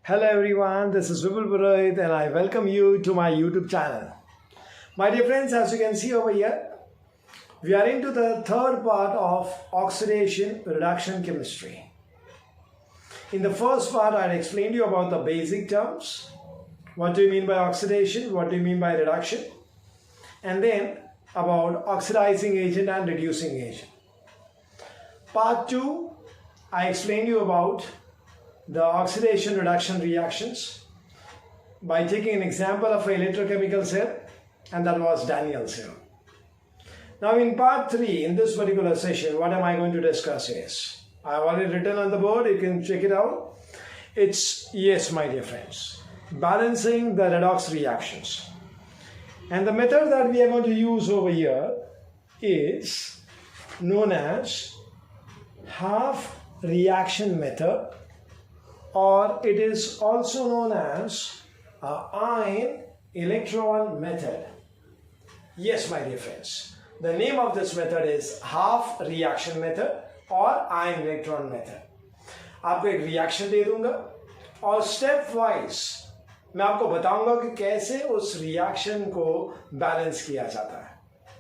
Hello everyone, this is Vipul Purohit and I welcome you to my YouTube channel. My dear friends, as you can see over here, we are into the third part of oxidation reduction chemistry. In the first part, I explained you about the basic terms. What do you mean by oxidation? What do you mean by reduction? And then about oxidizing agent and reducing agent. Part 2, I explained you about the oxidation reduction reactions by taking an example of an electrochemical cell, and that was Daniel's cell. Now in part 3, in this particular session, what am I going to discuss is, I have already written on the board, you can check it out. It's, yes my dear friends, balancing the redox reactions. And the method that we are going to use over here is known as half reaction method, or it is also known as ion electron method. Yes my dear friends, the name of this method is half reaction method or ion electron method. आपको एक reaction दे दूंगा और step wise मैं आपको बताऊंगा कि कैसे उस रिएक्शन को बैलेंस किया जाता है.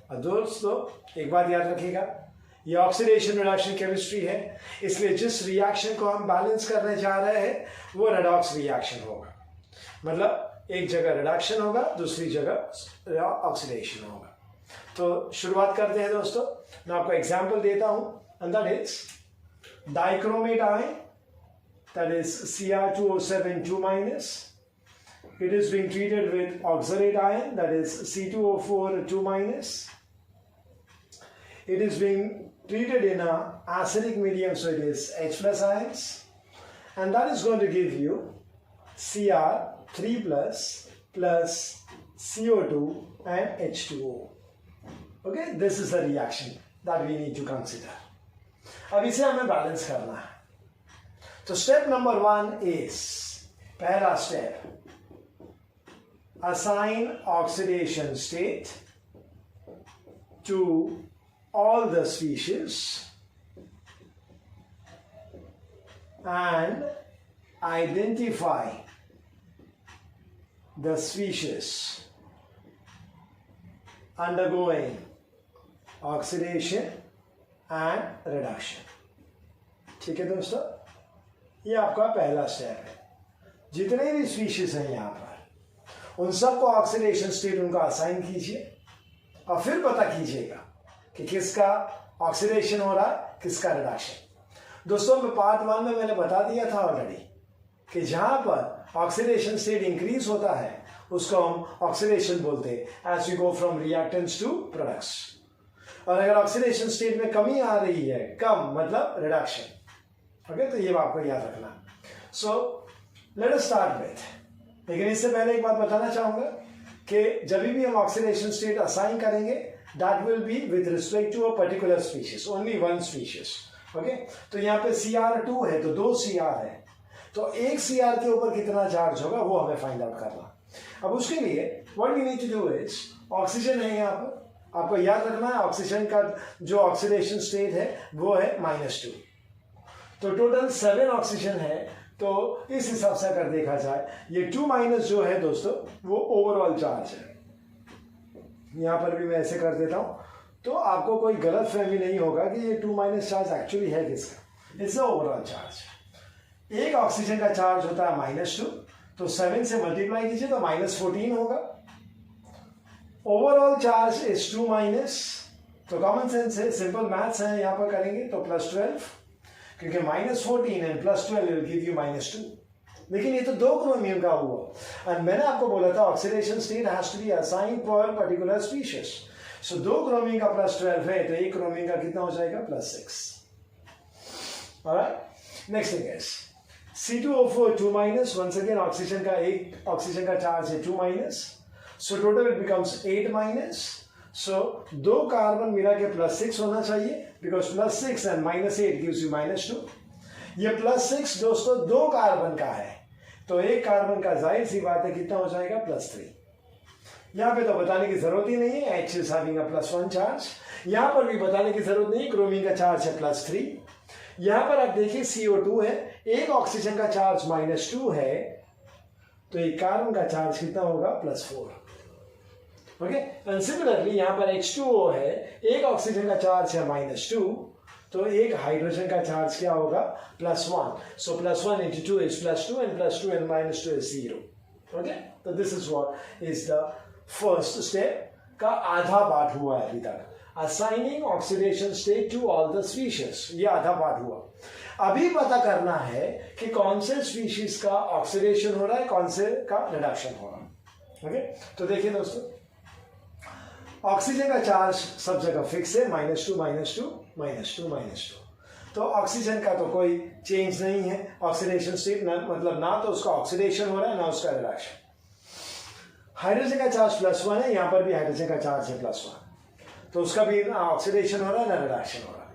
और दोस्तों एक बात याद रखिएगा, ये ऑक्सीडेशन रिडक्शन केमिस्ट्री है, इसलिए जिस रिएक्शन को हम बैलेंस करने जा रहे हैं वो रेडॉक्स रिएक्शन होगा. मतलब एक जगह रिडक्शन होगा, दूसरी जगह ऑक्सीडेशन होगा. तो शुरुआत करते हैं दोस्तों. मैं आपको एग्जांपल देता हूं, and that is dichromate ion, that is Cr2O7 2-. It is being treated with oxalate ion, that is C2O4 2-. It is being treated in a acidic medium, so it is H plus ions, and that is going to give you Cr3 plus CO2 and H2O. Okay, this is the reaction that we need to consider. अब इसे हमें balance करना है. तो step number 1 is, पहला step, assign oxidation state to all the species and identify the species undergoing oxidation and reduction. ठीक है दोस्तों, ये आपका पहला स्टेप है. जितने भी स्पीशीज हैं यहाँ पर, उन सबको ऑक्सीडेशन स्टेट उनका असाइन कीजिए और फिर पता कीजिएगा कि किसका ऑक्सीडेशन हो रहा है, किसका रिडक्शन. दोस्तों मैं पार्ट 1 में मैंने बता दिया था ऑलरेडी कि जहां पर ऑक्सीडेशन स्टेट इंक्रीज होता है उसको हम ऑक्सीडेशन बोलते हैं, as we go from reactants to products. और अगर ऑक्सीडेशन स्टेट में कमी आ रही है, कम मतलब रिडक्शन. ओके, तो ये आपको याद रखना. So let us start with, लेकिन इससे पहले एक बात बताना चाहूंगा कि जब भी हम ऑक्सीडेशन स्टेट असाइन करेंगे, that will be with respect to a particular species, only one species. Okay, तो यहाँ पे Cr2 है तो 2 Cr है, तो एक Cr के ऊपर कितना चार्ज होगा वो हमें फाइंड आउट करना. अब उसके लिए what we need to do is, oxygen है यहाँ पर, आपको याद रखना है ऑक्सीजन का जो ऑक्सीडेशन स्टेट है वो है -2. तो टोटल 7 ऑक्सीजन है. तो इस हिसाब से अगर देखा जाए, ये 2- जो है दोस्तों वो ओवरऑल चार्ज है. यहां पर भी मैं ऐसे कर देता हूं तो आपको कोई गलत फहमी नहीं होगा कि ये 2- चार्ज एक्चुअली है किसका. It's overall charge. एक ऑक्सीजन का चार्ज होता है -2, तो 7 से मल्टीप्लाई कीजिए तो -14 होगा. Overall charge is 2-. तो कॉमन सेंस है, सिंपल मैथ्स है, यहां पर करेंगे तो +12, क्योंकि -14 एंड +12 विल गिव यू -2. लेकिन ये तो 2 क्रोमियम का हुआ, और मैंने आपको बोला था oxidation state has to be assigned for particular species. So 2 chromium का +12 है तो 1 क्रोमियम का कितना हो जाएगा, +6. Alright, next thing is C2O4 2-. Once again oxygen का एक ऑक्सीजन का चार्ज है 2-. So total it becomes 8-. So 2 carbon मिला के +6 होना चाहिए, बिकॉज +6 एंड -8 गिव्स यू -2. ये +6 दोस्तों 2 कार्बन का है, तो एक कार्बन का जाहिर सी बात है कितना हो जाएगा, +3. यहां पे तो बताने की जरूरत ही नहीं है, H is having a +1 charge. यहां पर भी बताने की जरूरत नहीं, क्रोमीन का चार्ज है +3. यहां पर आप देखिए CO2 है, एक ऑक्सीजन का चार्ज -2 है, तो एक कार्बन का चार्ज कितना होगा? +4। ओके, एंड सिमिलरली यहाँ पर H2O है, एक ऑक्सीजन का चार्ज है -2, तो एक हाइड्रोजन का चार्ज क्या होगा? +1। सो +1 × 2 is +2 and +2 and -2 is 0। Okay, तो this is what is the first step का आधा पार्ट हुआ है अभी तक, assigning oxidation state to all the species. ये आधा पार्ट हुआ। अभी पता करना है कि कौन से स्पीशीज का ऑक्सीडेशन हो रहा है, कौन से का रिडक्शन हो रहा है। ओके, तो देखिए दोस्तों, ऑक्सीजन का चार्ज सब जगह फिक्स है, -2 -2 -2 -2। तो ऑक्सीजन का तो कोई चेंज नहीं है, ऑक्सीडेशन स्टेट मतलब ना तो उसका ऑक्सीडेशन हो रहा है ना उसका रिडक्शन। हाइड्रोजन का चार्ज +1 है, यहां पर भी हाइड्रोजन का चार्ज है +1, तो उसका भी ना ऑक्सीडेशन हो रहा है ना रिडक्शन हो रहा है।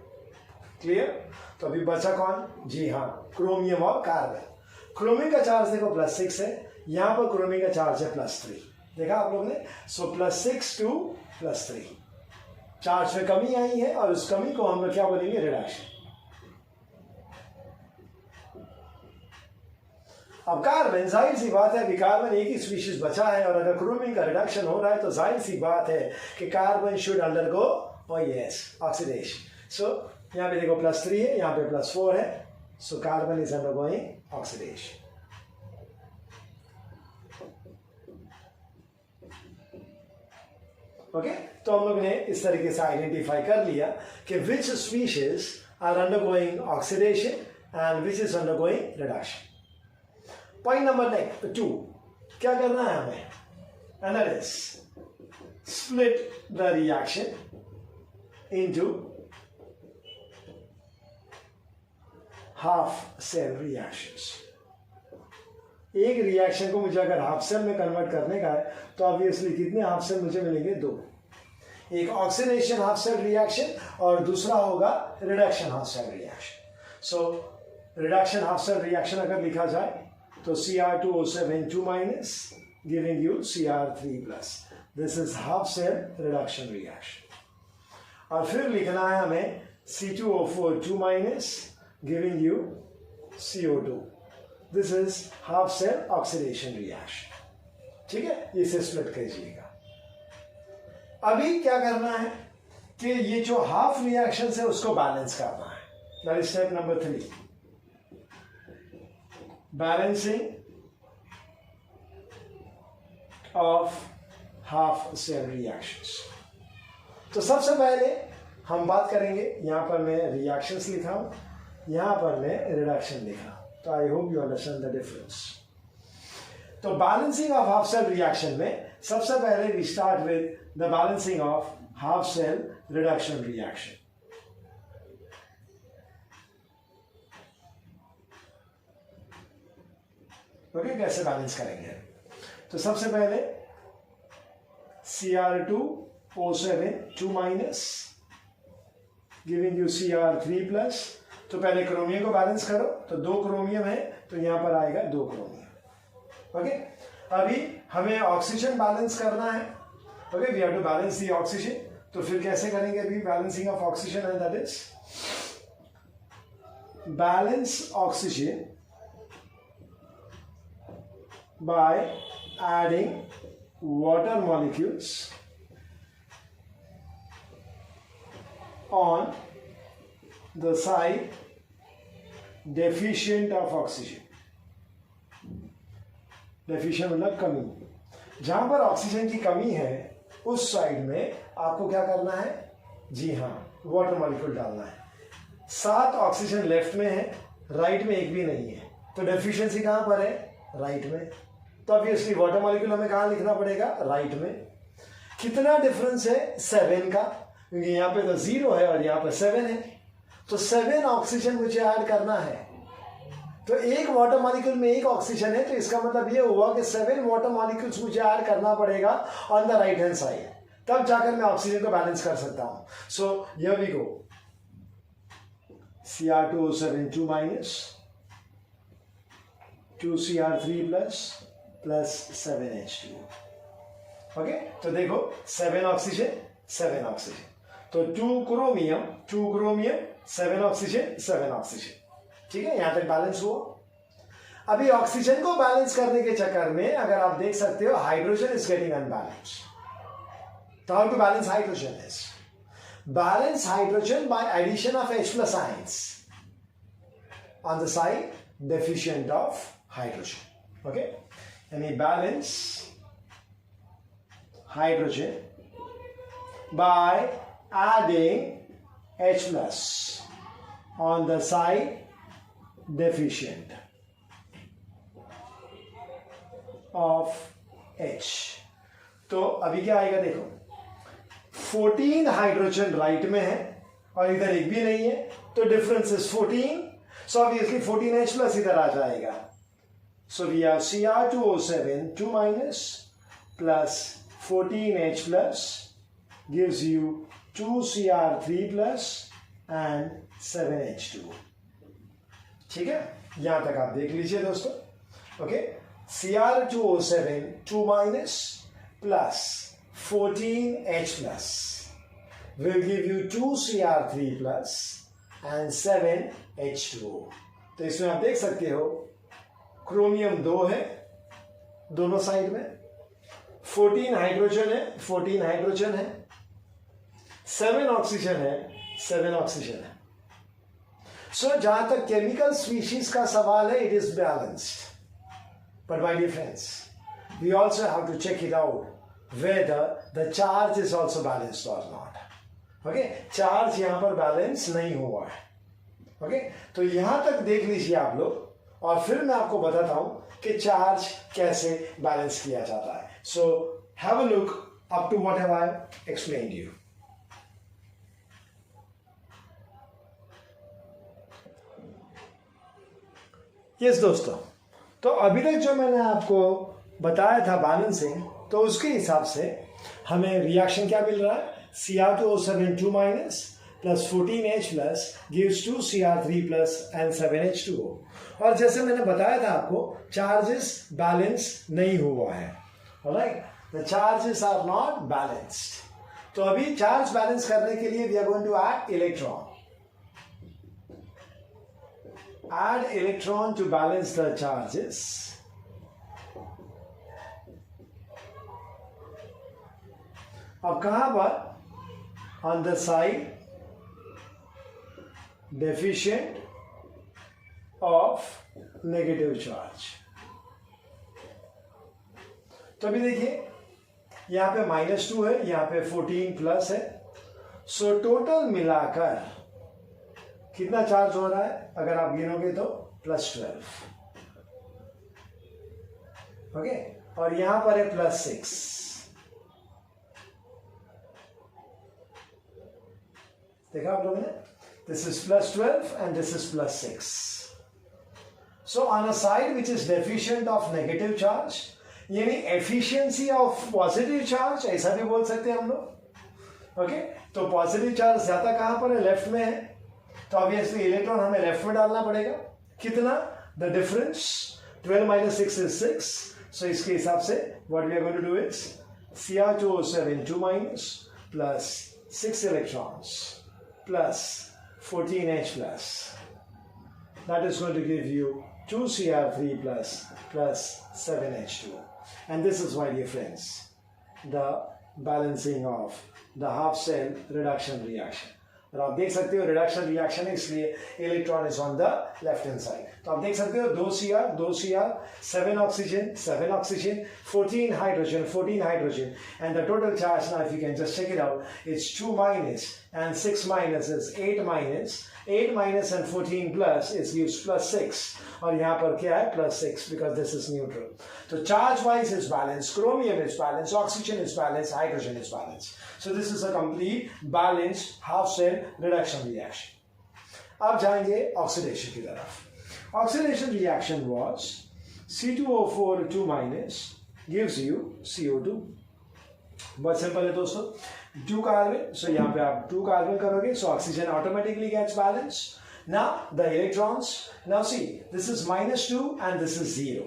क्लियर? तो अभी बचा कौन? जी हाँ, क्रोमियम और कार्बन। क्रोमियम का चार्ज देखो +6 है, यहां पर क्रोमियम का चार्ज है +3। देखा आप लोग ने? सो +6 to +3 चार्ज में कमी आई है, और उस कमी को हम लोग क्या बोलेंगे? रिडक्शन। अब कार्बन, जाहिर सी बात है, अभी कार्बन एक ही स्पीशीज बचा है, और अगर क्रोमियम का रिडक्शन हो रहा है तो जाहिर सी बात है कि कार्बन शुड अंडरगो ऑक्सीडेशन। सो यहाँ पे देखो +3 है, यहाँ पे +4 है, so carbon is undergoing oxidation. Okay, तो हम लोग ने इस तरीके से आइडेंटिफाई कर लिया कि which species are undergoing oxidation and which is undergoing reduction. Point number 2, क्या करना है हमें? And that is split the reaction into half cell reactions. एक रिएक्शन को मुझे अगर हाफ सेल में कन्वर्ट करने का है, तो ऑब्वियसली कितने हाफ सेल मुझे मिलेंगे? 2। एक ऑक्सीडेशन हाफ सेल रिएक्शन और दूसरा होगा reduction half cell reaction. So reduction half cell reaction अगर लिखा जाए तो Cr2O7 2- giving you Cr3+। This is half cell reduction reaction. और फिर लिखना है हमें C2O4 2- giving you CO2। This is half cell oxidation reaction. ठीक है, इसे स्प्लिट कीजिएगा। अभी क्या करना है कि ये जो हाफ रिएक्शन है उसको बैलेंस करना है। That is step number 3, balancing of half cell reactions. तो सबसे पहले हम बात करेंगे, यहां पर मैं रिएक्शंस लिखा हूं, यहां पर मैं रिडक्शन लिखा। तो I hope you understand the difference. तो balancing of half cell reaction में सबसे पहले we start with the balancing of half cell reduction reaction. Okay, कैसे बैलेंस करेंगे? तो सबसे पहले Cr2O7 2- गिविंग यू Cr3+। तो पहले क्रोमियम को बैलेंस करो, तो 2 क्रोमियम है, तो यहां पर आएगा 2 क्रोमियम। ओके, अभी हमें ऑक्सीजन बैलेंस करना है। Okay, we have to balance the oxygen. तो फिर कैसे करेंगे? अभी balancing of oxygen, and that is balance oxygen by adding water molecules on the side deficient of oxygen। deficient मतलब कमी। जहां पर ऑक्सीजन की कमी है उस साइड में आपको क्या करना है? जी हाँ, वाटर मॉलिक्यूल डालना है। 7 ऑक्सीजन लेफ्ट में है, राइट में एक भी नहीं है, तो डेफिशिएंसी कहां पर है? राइट में। तो ऑब्वियसली वाटर मॉलिक्यूल हमें कहां लिखना पड़ेगा? राइट में। कितना डिफरेंस है? 7 का, क्योंकि यहां पे तो 0 है और यहां पे 7 है, तो 7 ऑक्सीजन मुझे ऐड करना है। तो एक वाटर मॉलिक्यूल में 1 ऑक्सीजन है, तो इसका मतलब ये हुआ कि 7 वाटर मॉलिक्यूल्स मुझे ऐड करना पड़ेगा on the right hand side, तब जाकर मैं ऑक्सीजन को बैलेंस कर सकता हूं। So here we go, Cr2O7 2- 2Cr3+ plus 7H2। ओके, तो देखो 7 ऑक्सीजन 7 ऑक्सीजन, तो 2 क्रोमियम 7 ऑक्सीजन 7 ऑक्सीजन। ठीक है, यहां तक बैलेंस हुआ। अभी ऑक्सीजन को बैलेंस करने के चक्कर में अगर आप देख सकते हो हाइड्रोजन इज गेटिंग अनबैलेंस। तो how to balance hydrogen is balance hydrogen by addition of H plus ions on the side deficient of hydrogen. Okay, and we balance hydrogen by adding H plus on the side deficient of H. तो अभी क्या आएगा देखो, 14 hydrogen right में है और इधर एक भी नहीं है, तो difference is 14, so obviously 14H plus इधर आ जाएगा। So we have Cr2O7 2 minus plus 14H plus gives you 2Cr3 plus and 7H2। ठीक है, यहां तक आप देख लीजिए दोस्तों। Okay, Cr2O7 2 minus plus 14H plus will give you 2Cr3 plus and 7H2O। तो इसमें आप देख सकते हो क्रोमियम 2 है दोनों साइड में, 14 हाइड्रोजन है, 14 हाइड्रोजन है, 7 ऑक्सीजन है, 7 ऑक्सीजन है। सो जहां तक केमिकल स्पीशीज का सवाल है, it is balanced. But my dear friends, we also have to check it out whether the charge is also balanced or not. Okay, charge यहाँ पर बैलेंस नहीं हुआ है। Okay, तो यहाँ तक देख लीजिए आप लोग और फिर मैं आपको बताता हूँ कि चार्ज कैसे बैलेंस किया जाता है। So have a look up to what have I explained you. Yes दोस्तों, तो अभी तक जो मैंने आपको बताया था बैलेंसिंग, तो उसके हिसाब से हमें रिएक्शन क्या मिल रहा है, Cr2O7 2 minus plus 14H plus gives 2Cr3 plus and 7H2O। और जैसे मैंने बताया था आपको, चार्जेस बैलेंस नहीं हुआ है। Alright, the charges are not balanced. तो अभी चार्ज बैलेंस करने के लिए we are going to add electron. Add electron to balance the charges. अब कहां पर, on the side deficient of negative charge। तो अभी देखिए यहां पे -2 है, यहां पे 14 प्लस है, सो टोटल मिलाकर कितना चार्ज हो रहा है, अगर आप गिनोगे तो +12। ओके, और यहां पर है +6। देखा आप लोगों ने, this is +12 and this is +6। So on a side which is deficient of negative charge, यानी एफिशिएंसी ऑफ पॉजिटिव चार्ज, ऐसा भी बोल सकते हैं हम लोग। ओके, तो पॉजिटिव चार्ज ज्यादा कहां पर है, लेफ्ट में है, तो ऑब्वियसली इलेक्ट्रॉन हमें लेफ्ट में डालना पड़ेगा। कितना, द डिफरेंस 12 minus 6 is 6। सो इसके हिसाब से what we are going to do is Cr2O7 2 minus plus 6 electrons plus 14H plus, that is going to give you 2Cr3 plus 7H2। and this is, my dear friends, the balancing of the half cell reduction reaction। और आप देख सकते हो reduction reaction है, इसलिए electron is on the left hand side. तो आप देख सकते हो 2 Cr 7 oxygen 7 oxygen 14 hydrogen 14 hydrogen, and the total charge now if you can just check it out, it's 2 minus and 6 minus is 8 minus, 8 minus and 14 plus is gives +6, और यहाँ पर क्या है +6 because this is neutral। तो charge wise is balance, chromium is balance, oxygen is balance, hydrogen is balance. So this is a complete balanced half cell reduction reaction। अब जाएंगे oxidation की तरफ। Oxidation reaction was C2O4 2 minus gives you CO2। बहुत simple है दोस्तों, 2 carbon, सो यहाँ पे आप 2 कार्बन करोगे, so oxygen automatically gets balance. Now the electrons, now see this is -2 and this is 0।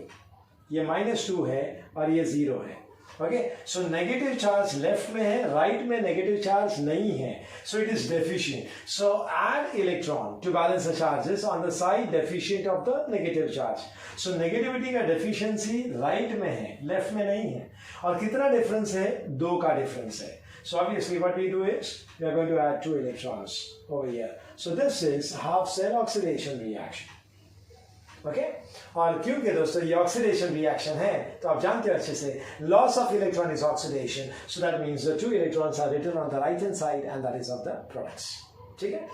ये -2 है और ये 0 है। Okay, so negative charge left में है, राइट में नेगेटिव चार्ज नहीं है, so it is deficient. So add electron to balance the charges on the side deficient of the negative charge. So negativity का डेफिशिएंसी राइट में है, left में नहीं है. और कितना डिफरेंस है? 2 का डिफरेंस है. So obviously what we do is we are going to add 2 electrons over here. So this is half cell oxidation reaction. Okay? और क्योंकि दोस्तों ये ऑक्सीडेशन रिएक्शन है तो आप जानते हो अच्छे से loss of electron is oxidation. So that means the 2 electrons are written on the right hand side and that is of the products. ठीक है,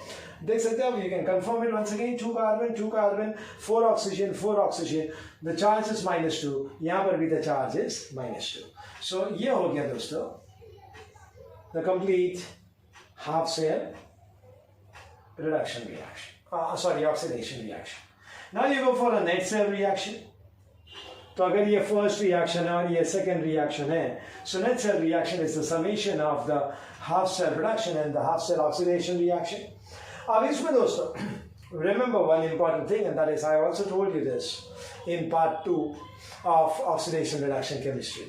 देख सकते हो. You can confirm it once again. 2 carbon 4 oxygen 4 oxygen. The charge is -2. यहां पर भी the charge is -2. सो ये हो गया दोस्तों the complete half cell reduction reaction. Oxidation reaction. Now you go for a net cell reaction. तो अगर ये फर्स्ट रिएक्शन है और ये सेकेंड रिएक्शन है, so net cell reaction is the summation of the half cell reduction and the half cell oxidation reaction. अब इसमें दोस्तों remember one important thing and that is I also told you this in part 2 of oxidation reduction chemistry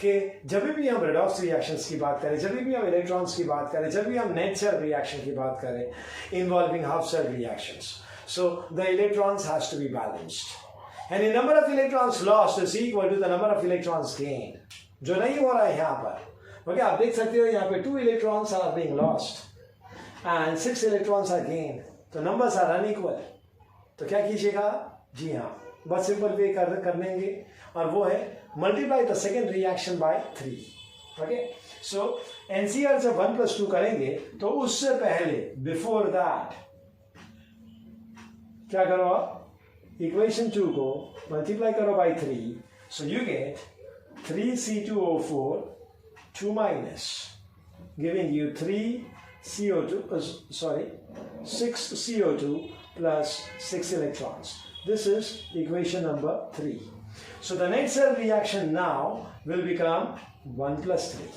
कि जब भी हम redox reactions की बात करें, जब भी हम इलेक्ट्रॉन्स की बात करें, जब भी हम नेट सेल रिएक्शन की बात करें involving half cell reactions, so the electrons has to be balanced and the number of electrons lost is equal to the number of electrons gained, जो नहीं हो रहा है यहाँ पर. ओके, आप देख सकते हो यहाँ पे 2 electrons are being lost and 6 electrons are gained. तो नंबर्स आर अनइक्वल. तो क्या कीजिएगा? जी हाँ, बस सिंपल वे कर लेंगे और वो है multiply the second reaction by 3. Okay, so NCR जब 1 + 2 करेंगे तो उससे पहले बिफोर दैट क्या करो आप? इक्वेशन 2 को मल्टीप्लाई करो by 3. So you get 3C2O4 2 minus giving you 6 CO2 plus 6 electrons. This is equation number 3. So the net cell reaction now will become 1 + 3.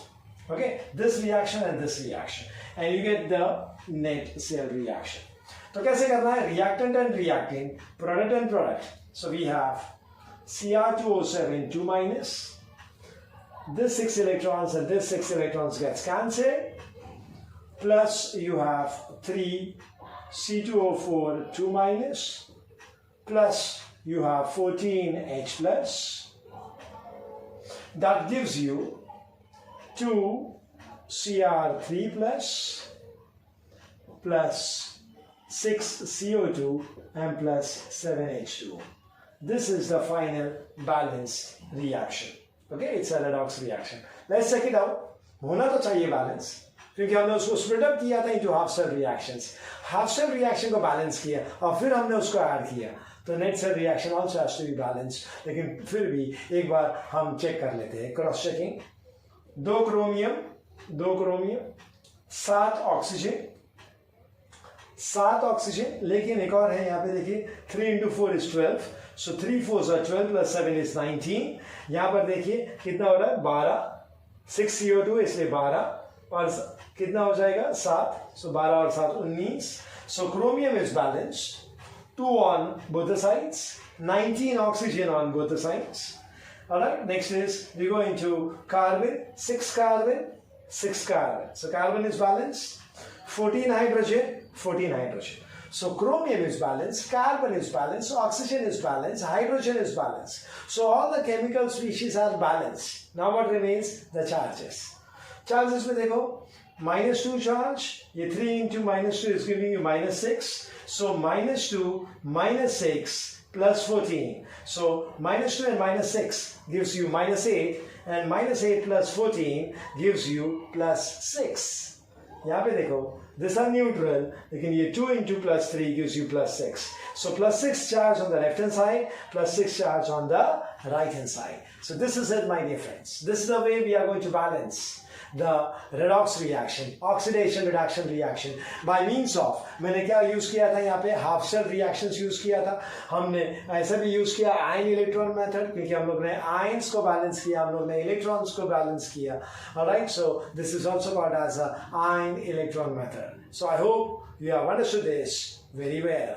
Okay, this reaction and this reaction, and you get the net cell reaction. तो कैसे करना है? reactant and reactant, product and product. So we have Cr2O7 2 minus. This 6 electrons and this 6 electrons gets cancelled. Plus you have 3 C2O4 2 minus. Plus you have 14 H plus. That gives you 2 Cr3 plus 6 CO2 and plus 7 H2O. This is the final balanced reaction. Okay, it's a redox reaction. Let's check it out. होना तो चाहिए balance, क्योंकि हमने उसको split up किया था into half cell reactions. Half cell reaction को balance किया और फिर हमने उसको ऐड किया. तो net cell reaction also has to be balanced. लेकिन फिर भी एक बार हम चेक कर लेते हैं, क्रॉस चेकिंग. 2 क्रोमियम 7 ऑक्सीजन, लेकिन एक और है यहाँ पे देखिए 3 × 4 = 12. सो 3 4s are 12 plus 7 is 19. यहाँ पर देखिए कितना हो रहा है? 12. 6 CO2 इसलिए 12 और कितना हो जाएगा? 7. सो 12 और 7 19. So chromium is balanced. 2 on both the sides, 19 oxygen on both the sides. Alright, next is we go into carbon, 6 carbon, 6 carbon. So carbon is balanced, 14 hydrogen. So chromium is balanced, carbon is balanced, so oxygen is balanced, hydrogen is balanced. So all the chemical species are balanced. Now what remains? The charges. Charges में देखो, -2 charge, ये 3 × -2 is giving you -6. So -2 -6 plus 14. So -2 and -6 gives you -8 and -8 plus 14 gives you +6. यहाँ पे देखो, these are neutral, लेकिन ये 2 × +3 gives you +6. So +6 charge on the left hand side, +6 charge on the right hand side. So this is it, my dear friends. This is the way we are going to balance the redox reaction, oxidation reduction reaction by means of, मैंने क्या use किया था यहाँ पे? Half cell reactions use किया था. हमने ऐसा भी यूज किया आयन इलेक्ट्रॉन मेथड, क्योंकि हम लोग ने आयंस को बैलेंस किया, हम लोग ने इलेक्ट्रॉन्स को बैलेंस किया. Alright, so this is also called as a ion electron method. So I hope you have understood this very well.